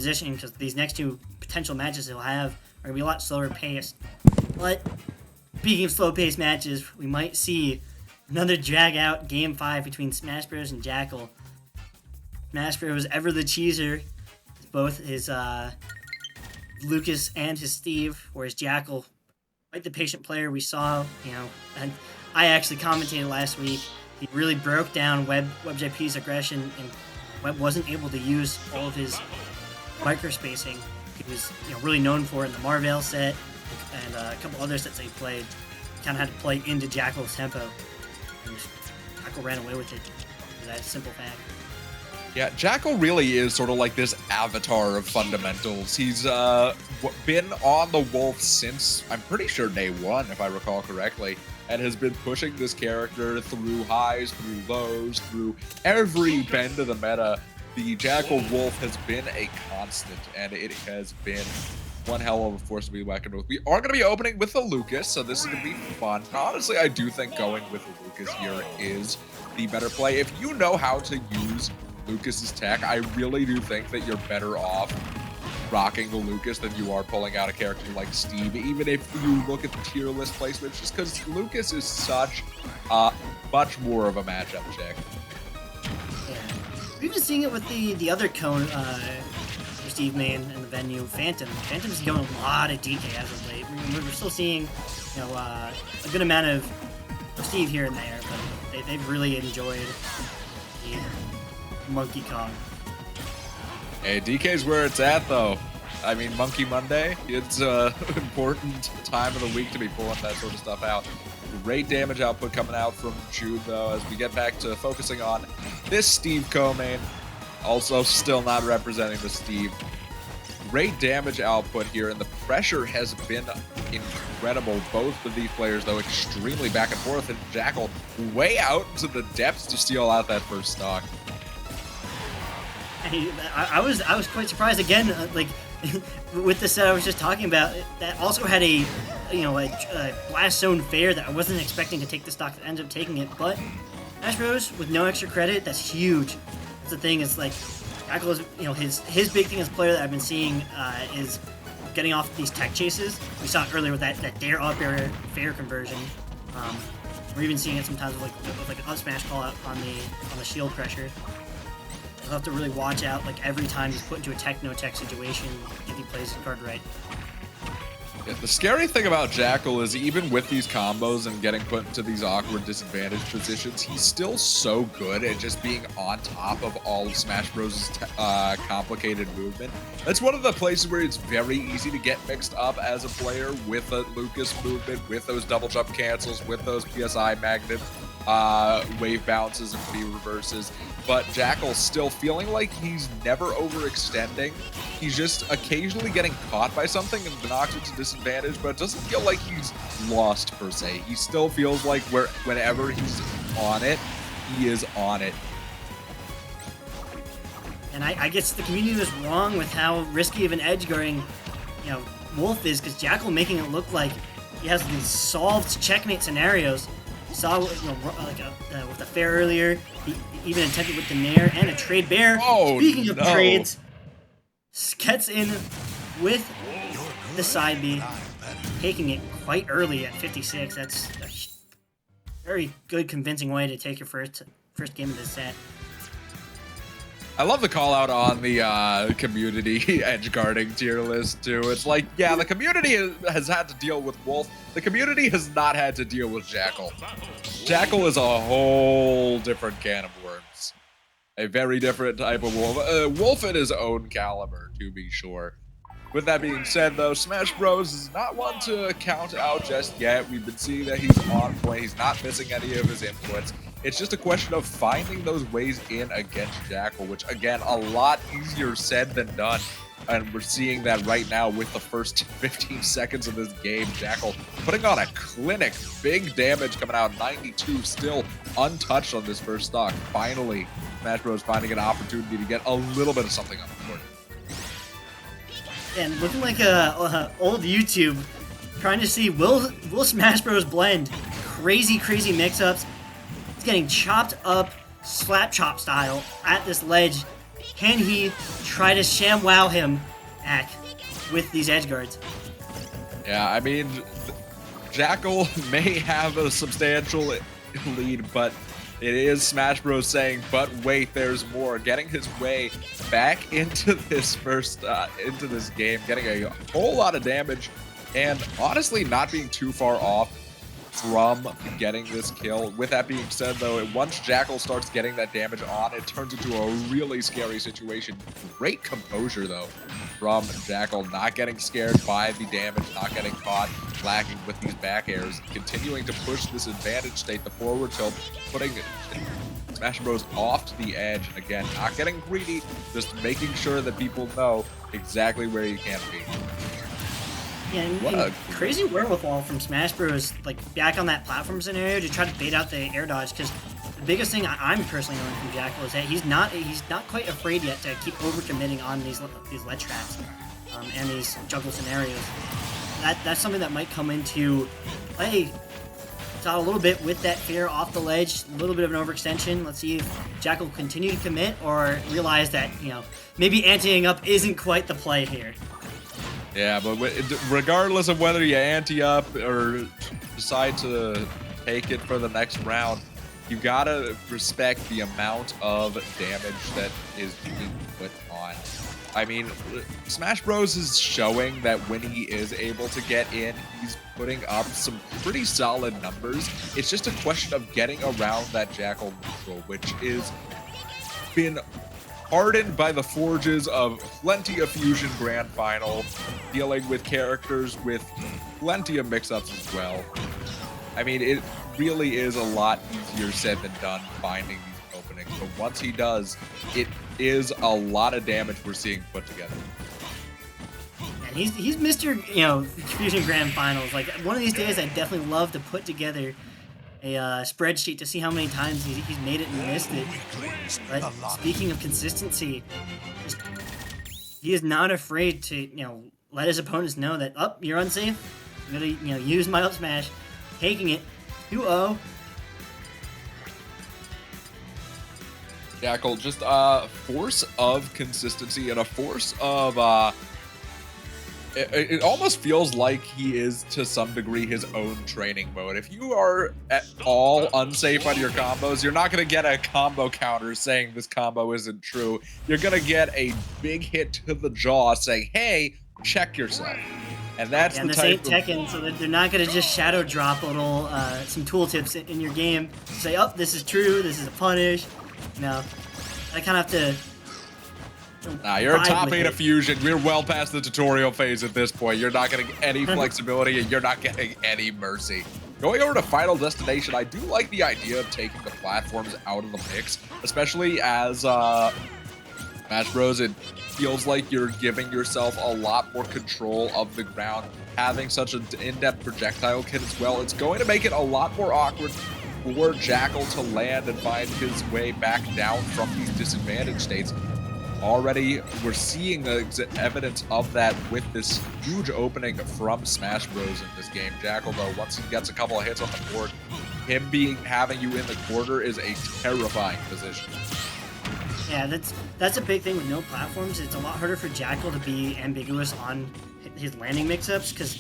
positioning because these next two potential matches he'll have are going to be a lot slower paced. But speaking of slow paced matches, we might see another drag out Game 5 between SmashBros and Jakal. SmashBros ever the cheeser, both his Lucas and his Steve, whereas Jakal, quite the patient player we saw, and I actually commentated last week. He really broke down WebJP's aggression, and Web wasn't able to use all of his microspacing he was really known for in the Marvell set and a couple other sets that he played. Kind of had to play into Jakal's tempo, and Jakal ran away with it. That's a simple fact. Yeah, Jakal really is sort of like this avatar of fundamentals. He's been on the Wolf since, I'm pretty sure, day one, if I recall correctly, and has been pushing this character through highs, through lows, through every bend of the meta. The Jakal Wolf has been a constant, and it has been one hell of a force to be reckoned with. We are going to be opening with the Lucas, so this is going to be fun. Honestly, I do think going with the Lucas here is the better play. If you know how to use Lucas's tech, I really do think that you're better off rocking the Lucas than you are pulling out a character like Steve, even if you look at the tier list placements, just because Lucas is such much more of a matchup check. Yeah. We've been seeing it with the other cone Steve main in the venue, Phantom. Phantom's going a lot of DK as of late. We're still seeing a good amount of Steve here and there, but they've really enjoyed the Monkey Kong. Hey, DK's where it's at, though. I mean, Monkey Monday, it's an important time of the week to be pulling that sort of stuff out. Great damage output coming out from Jude, though, as we get back to focusing on this Steve co-main. Also, still not representing the Steve. Great damage output here, and the pressure has been incredible. Both of these players, though, extremely back and forth, and Jakal way out into the depths to steal out that first stock. I was quite surprised again, with the set I was just talking about. That also had a blast zone fair that I wasn't expecting to take the stock that ended up taking it. But SmashBros with no extra credit, that's huge. That's the thing. It's like Jakal is his big thing as a player that I've been seeing is getting off these tech chases. We saw it earlier with that dare up air fair conversion. We're even seeing it sometimes with an up smash call out on the shield pressure. You'll have to really watch out every time he's put into a tech-no-tech situation if he plays his card right. Yeah, the scary thing about Jakal is even with these combos and getting put into these awkward disadvantaged positions, he's still so good at just being on top of all of Smash Bros.' Complicated movement. That's one of the places where it's very easy to get mixed up as a player with a Lucas movement, with those double jump cancels, with those PSI magnets, wave bounces and B reverses. But Jakal's still feeling like he's never overextending. He's just occasionally getting caught by something and knocked into disadvantage, but it doesn't feel like he's lost per se. He still feels like whenever he's on it, he is on it. And I guess the community was wrong with how risky of an edge guarding, Wolf is, because Jakal making it look like he has these solved checkmate scenarios. You saw with the fair earlier, he even attempted with the Nair and a trade bear. Oh, speaking of no. trades, gets in with the side B, taking it quite early at 56. That's a very good, convincing way to take your first game of this set. I love the call out on the community edge guarding tier list too. It's like, yeah, the community has had to deal with Wolf. The community has not had to deal with Jakal. Jakal is a whole different can of worms. A very different type of wolf. Wolf in his own caliber, to be sure. With that being said, though, Smash Bros. Is not one to count out just yet. We've been seeing that he's on point. He's not missing any of his inputs. It's just a question of finding those ways in against Jakal, which, again, a lot easier said than done. And we're seeing that right now with the first 15 seconds of this game. Jakal putting on a clinic, big damage coming out, 92, still untouched on this first stock. Finally, Smash Bros. Finding an opportunity to get a little bit of something on the board. And looking like old YouTube, trying to see will Smash Bros. Blend crazy mix-ups. He's getting chopped up slap chop style at this ledge. Can he try to sham wow him back with these edge guards? Yeah, I mean, Jakal may have a substantial lead, but it is Smash Bros saying, but wait, there's more. Getting his way back into this into this game, getting a whole lot of damage, and honestly not being too far off from getting this kill. With that being said, though, once Jakal starts getting that damage on, it turns into a really scary situation. Great composure, though, from Jakal, not getting scared by the damage, not getting caught lacking with these back airs, continuing to push this advantage state, the forward tilt, putting Smash Bros off to the edge. Again, not getting greedy, just making sure that people know exactly where you can be. Yeah, and crazy wherewithal from Smash Bros. Like back on that platform scenario to try to bait out the air dodge. Because the biggest thing I'm personally learning from Jakal is that he's not quite afraid yet to keep overcommitting on these ledge traps and these juggle scenarios. That's something that might come into play a little bit with that fear off the ledge, a little bit of an overextension. Let's see if Jakal will continue to commit or realize that maybe anteing up isn't quite the play here. Yeah, but regardless of whether you ante up or decide to take it for the next round, you gotta respect the amount of damage that is being put on. I mean, Smash Bros is showing that when he is able to get in, he's putting up some pretty solid numbers. It's just a question of getting around that Jakal neutral, which is been hardened by the forges of plenty of Fusion Grand Final, dealing with characters with plenty of mix-ups as well. I mean, it really is a lot easier said than done finding these openings, but once he does, it is a lot of damage we're seeing put together. And he's Mr. Fusion Grand Finals. Like, one of these days, I'd definitely love to put together a spreadsheet to see how many times he's made it and missed it. But speaking of consistency, he is not afraid to let his opponents know that you're unsafe. I'm gonna use my up smash, taking it 2-0. Jakal, just a force of consistency and a force of it almost feels like he is, to some degree, his own training mode. If you are at all unsafe on your combos, you're not going to get a combo counter saying this combo isn't true. You're going to get a big hit to the jaw saying, hey, check yourself. And that's the type this ain't Tekken, so they're not going to just shadow drop little some tooltips in your game to say, oh, this is true, this is a punish. No, I kind of have to... Nah, you're a top 8 of Fusion. We're well past the tutorial phase at this point. You're not getting any flexibility, and you're not getting any mercy. Going over to Final Destination, I do like the idea of taking the platforms out of the mix, especially as Smash Bros. It feels like you're giving yourself a lot more control of the ground. Having such an in-depth projectile kit as well, it's going to make it a lot more awkward for Jakal to land and find his way back down from these disadvantaged states. Already, we're seeing the evidence of that with this huge opening from Smash Bros. In this game. Jakal, though, once he gets a couple of hits on the board, him having you in the quarter is a terrifying position. Yeah, that's a big thing with no platforms. It's a lot harder for Jakal to be ambiguous on his landing mix-ups, because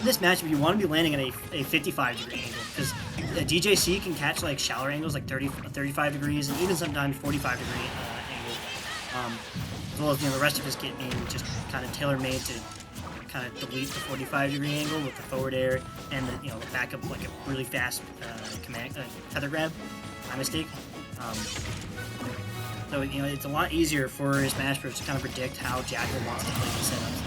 in this matchup, you want to be landing at a 55-degree angle, because DJC can catch like shallower angles, like 35 degrees, and even sometimes 45-degree as well as the rest of his kit being just kind of tailor-made to kind of delete the 45-degree angle with the forward air and the back up like a really fast tether grab. My mistake. So it's a lot easier for his Smash Bros to kind of predict how Jakal wants to play these setups.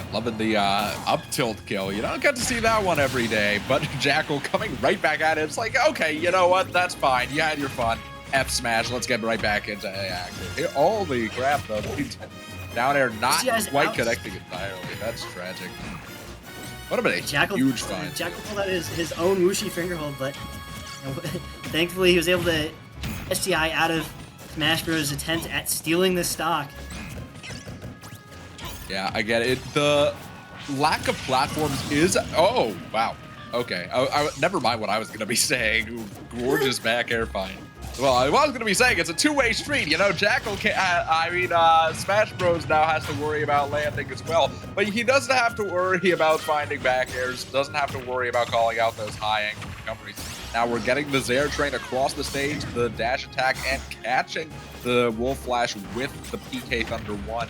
I'm loving the up tilt kill. You don't get to see that one every day, but Jakal coming right back at it. It's like, okay, you know what? That's fine. You had your fun. F smash. Let's get right back into action. Holy crap, though. Down air not quite connecting entirely. That's tragic. What a huge find. Jakal pulled out his own whooshy fingerhold, but thankfully he was able to STI out of Smash Bros. Attempt at stealing this stock. Yeah, I get it. The lack of platforms is... Oh, wow. Okay. I never mind what I was going to be saying. Gorgeous back air find. Well, I was going to be saying it's a two-way street. You know, Jakal Smash Bros. Now has to worry about landing as well. But he doesn't have to worry about finding back airs, doesn't have to worry about calling out those high-angle recoveries. Now we're getting the Zair train across the stage, the dash attack, and catching the Wolf Flash with the PK Thunder 1.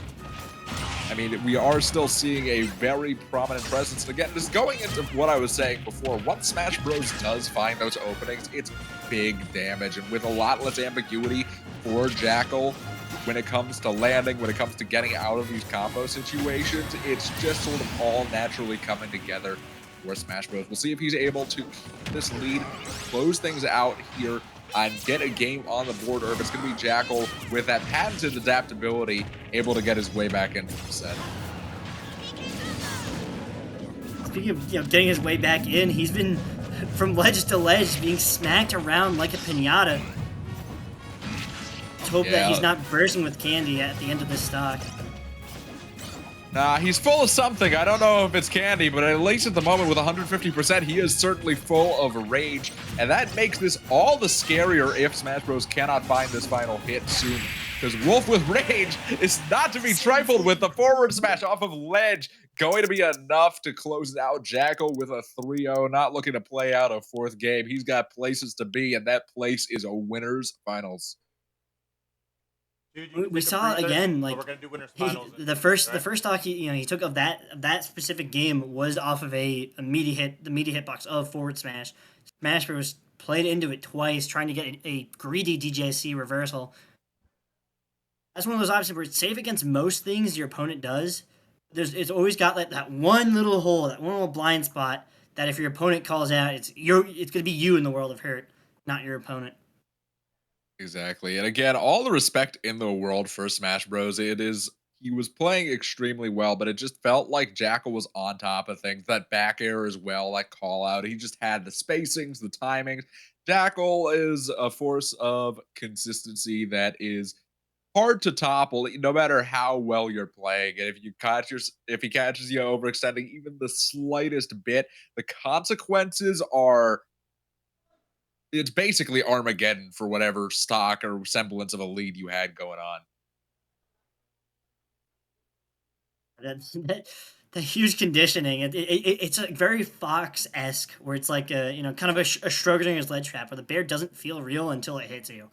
I mean, we are still seeing a very prominent presence. And again, just going into what I was saying before, once Smash Bros. Does find those openings, it's big damage. And with a lot less ambiguity for Jakal when it comes to landing, when it comes to getting out of these combo situations, it's just sort of all naturally coming together for Smash Bros. We'll see if he's able to keep this lead, close things out here, and get a game on the board, or if it's going to be Jakal with that patented adaptability, able to get his way back into the set. Speaking of getting his way back in, he's been from ledge to ledge being smacked around like a piñata. Let's hope that he's not bursting with candy at the end of this stock. Nah, he's full of something. I don't know if it's candy, but at least at the moment with 150%, he is certainly full of rage. And that makes this all the scarier if Smash Bros. Cannot find this final hit soon. Because Wolf with rage is not to be trifled with. The forward smash off of ledge going to be enough to close out Jakal with a 3-0. Not looking to play out a fourth game. He's got places to be, and that place is a winner's finals. We saw again, like we're gonna do winners finals the first stock he took of that specific game was off of the media hitbox of forward smash. Smash Bros. Played into it twice, trying to get a greedy DJC reversal. That's one of those options where it's safe against most things your opponent does. It's always got like that one little hole, that one little blind spot that if your opponent calls out, it's gonna be you in the world of hurt, not your opponent. Exactly. And again, all the respect in the world for Smash Bros. He was playing extremely well, but it just felt like Jakal was on top of things. That back air as well, that call out. He just had the spacings, the timings. Jakal is a force of consistency that is hard to topple, no matter how well you're playing. And if he catches you overextending even the slightest bit, the consequences are. It's basically Armageddon for whatever stock or semblance of a lead you had going on. The huge conditioning. It's like very Fox-esque, where it's like a kind of a Schrodinger's ledge trap, where the bear doesn't feel real until it hits you.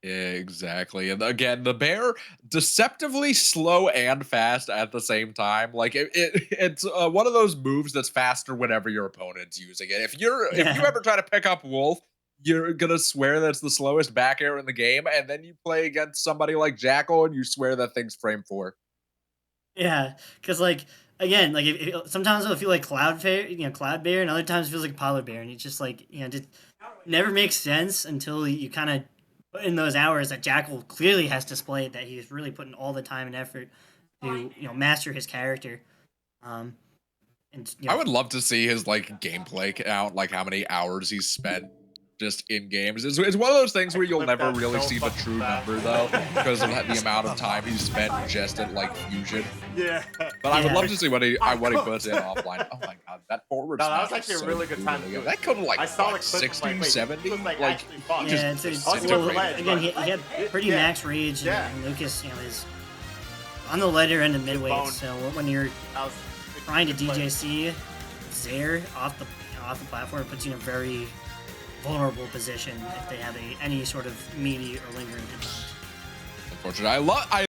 Yeah, exactly. And again, the bear deceptively slow and fast at the same time. Like it's one of those moves that's faster whenever your opponent's using it. If you ever try to pick up Wolf, you're gonna swear that's the slowest back air in the game, and then you play against somebody like Jakal and you swear that thing's frame 4. Yeah, because like again, like sometimes it'll feel like Cloud Bear, and other times it feels like Polar Bear, and it's just like just never makes sense until you kind of put in those hours that Jakal clearly has displayed that he's really putting all the time and effort to master his character. I would love to see his gameplay count, like how many hours he's spent just in games. It's one of those things where you'll never really see the true number though, because of the amount of time he's spent just at Fusion. Yeah. But I would love to see what he puts in offline. Oh my god, that forward smash. That was actually a really good time to do it. That could have I saw 60, 70. Again, he had pretty max rage, and Lucas, is on the lighter end of midweight. So when you're trying to DJC Zair off the platform, it puts you in a very vulnerable position if they have any sort of meaty or lingering hit. Unfortunately, I